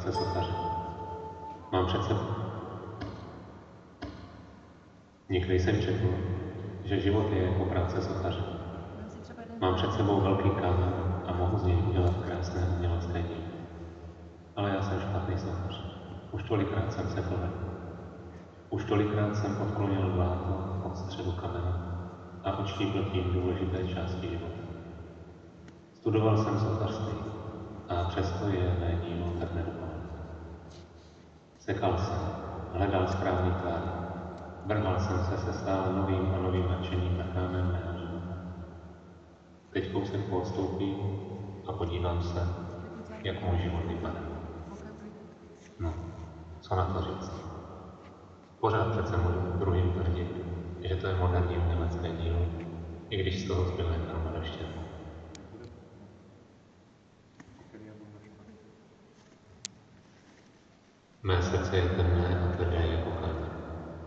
práce sochaře. Mám před sebou. Nikdy jsem četl, že život je jako práce sochaře. Mám před sebou velký kámen a mohu z něj udělat krásné umělecké dílo. Ale já jsem špatný sochař. Už tolikrát jsem se povedl. Už tolikrát jsem odklonil vláto od středu kamene a odštípl tím důležité části života. Studoval jsem sochařství a přesto je mé dílo tak nedokonalé. Sekal jsem, hledal správný tvár, vrhal jsem se stále novým a novým nadšením na kámen mého života. Teď kousek poodstoupím a podívám se, jak můj život vypadá. No, co na to říct? Pořád přece můžu druhým tvrdit, že to je moderní umělecké dílo, i když z toho zbyla jen hromada štěrku. Mé srdce je temné a tvrdé jako kámen.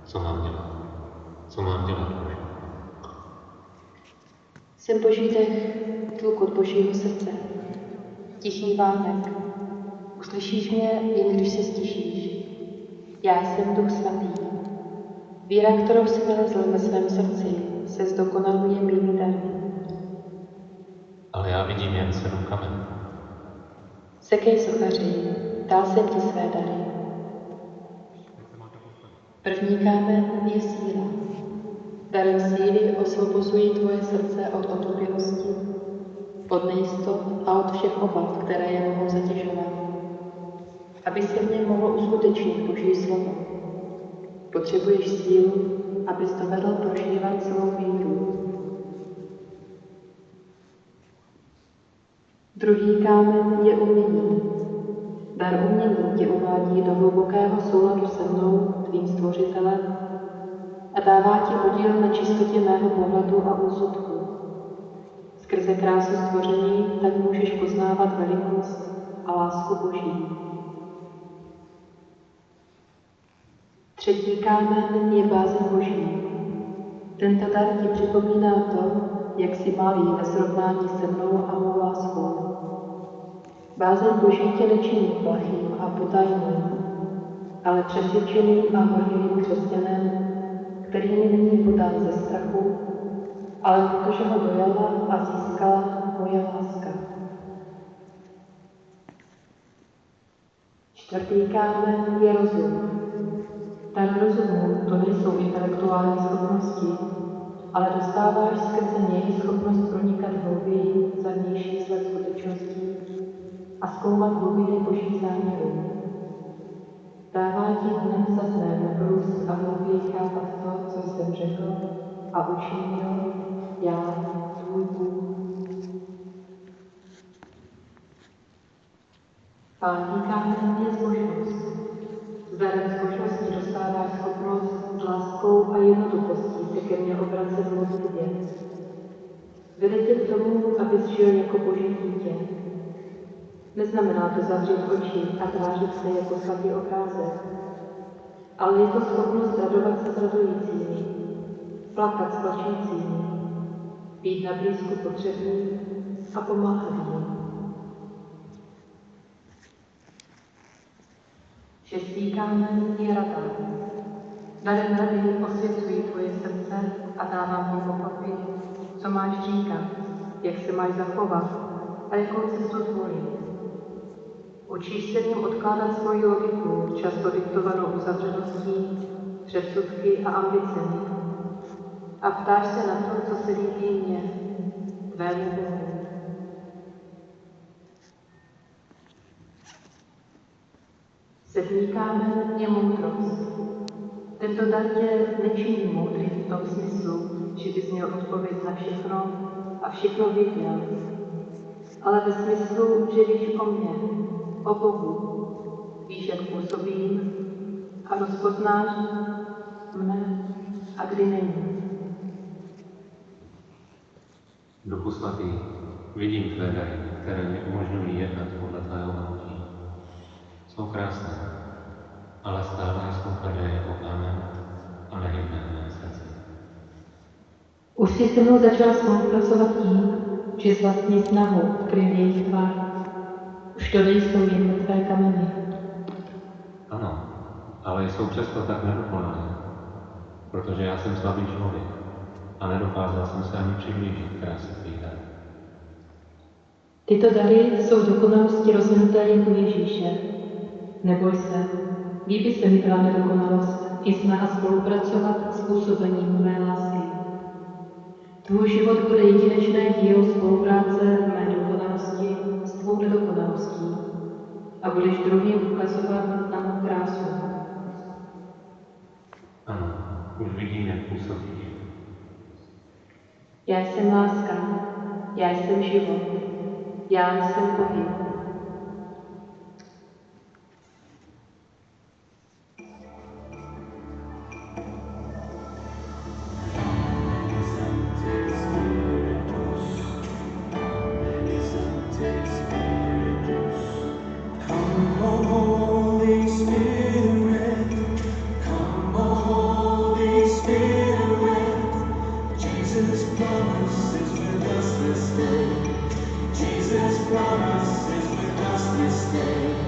Co mám dělat? Co mám dělat, Bože? Jsem Boží dech, tlukot Božího srdce. Tichý vánek. Uslyšíš mě, jen když se stišíš. Já jsem Duch Svatý. Víra, kterou si vylezl ve svém srdci, se zdokonaluje mými dary. Ale já vidím jen 7 kamenů. Sekej, sochaři, dal jsem ti své dary. První kámen je síla. Darem síly osvobozují tvoje srdce od otupilosti, od nejistot a od všech obav, které je mohou zatěžovat. Aby se v něm mohlo uskutečnit Boží slovo. Potřebuješ sílu, abys dovedl prožívat svou víru. Druhý kámen je umění. Dar umění tě uvádí do hlubokého souladu se mnou, tvým stvořitelem, a dává ti podíl na čistotě mého pohledu a úsudku. Skrze krásu stvoření tak můžeš poznávat velikost a lásku Boží. Třetí kámen je bázeň Boží. Tento dar ti připomíná to, jak jsi malý ve srovnání se mnou a mou láskou. Bázeň Boží tě nečiní plachým a potajným, ale přesvědčeným a horlivým křesťanem, který není podán ze strachu, ale protože ho dojala a získala moje láska. Čtvrtý kámen je rozum. Dar rozumu to nejsou intelektuální schopnosti, ale dostáváš skrze něj schopnost pronikat hlouběji za vnější sled skutečností a zkoumat hlubiny Božích záměrů. Dává ti dnem za dnem růst a hlouběji chápat to, co jsem řekl a učinil já, tvůj Bůh. Pátý kámen je zbožnost. S darem zbožnosti dostáváš schopnost s láskou a jednoduchostí se ke mně obracet v modlitbě. Vede tě k tomu, abys žil jako Boží dítě. Neznamená to zavřít oči a tvářit se jako svatý obrázek, ale je to schopnost radovat se s radujícími, plakat s plačícími, být na blízku potřebným a pomáhat jim. Šestý kámen je rada. Darem rady osvěcují tvoje srdce a dávám ti pochopit, co máš říkat, jak se máš zachovat a jakou cestu zvolit. Učíš se v něm odkládat svoji logiku, často diktovanou uzavřeností, předsudky a ambicemi. A ptáš se na to, co se líbí mně, tvému Bohu. Sedmý kámen je moudrost. Tento dar tě nečiní moudrý v tom smyslu, že bys měl odpověď na všechno a všechno věděl, ale ve smyslu, že víš o mně, o Bohu, víš, jak působím a rozpoznáš mne a kdy není. Duchu Svatý, vidím tvé dary, které mi umožňují jednat podle tvého hnutí. Jsou krásné, ale stále jsou tvrdé jako kámen a nehybné v mém srdci. Už jsi se mnou začal spolupracovat tím, že s vlastní snahou kryl jejich tvar. Už to nejsou jen tvé kameny, ale jsou přesto tak nedokonalé, protože já jsem slabý člověk a nedokázal jsem se ani přiblížit kráse tvých darů. Tyto dary jsou dokonalosti rozvinuté jako Ježíše. Neboj se, líbí se mi tvá nedokonalost i snaha spolupracovat s působením mé lásky. Tvůj život bude jedinečné dílo spolupráce mé dokonalosti s tvou nedokonalostí a budeš druhým ukazovat na mou krásu. Ano, už vidím, jak působíš. Já jsem láska, já jsem život, já jsem pohyb. Jesus promises with us this day.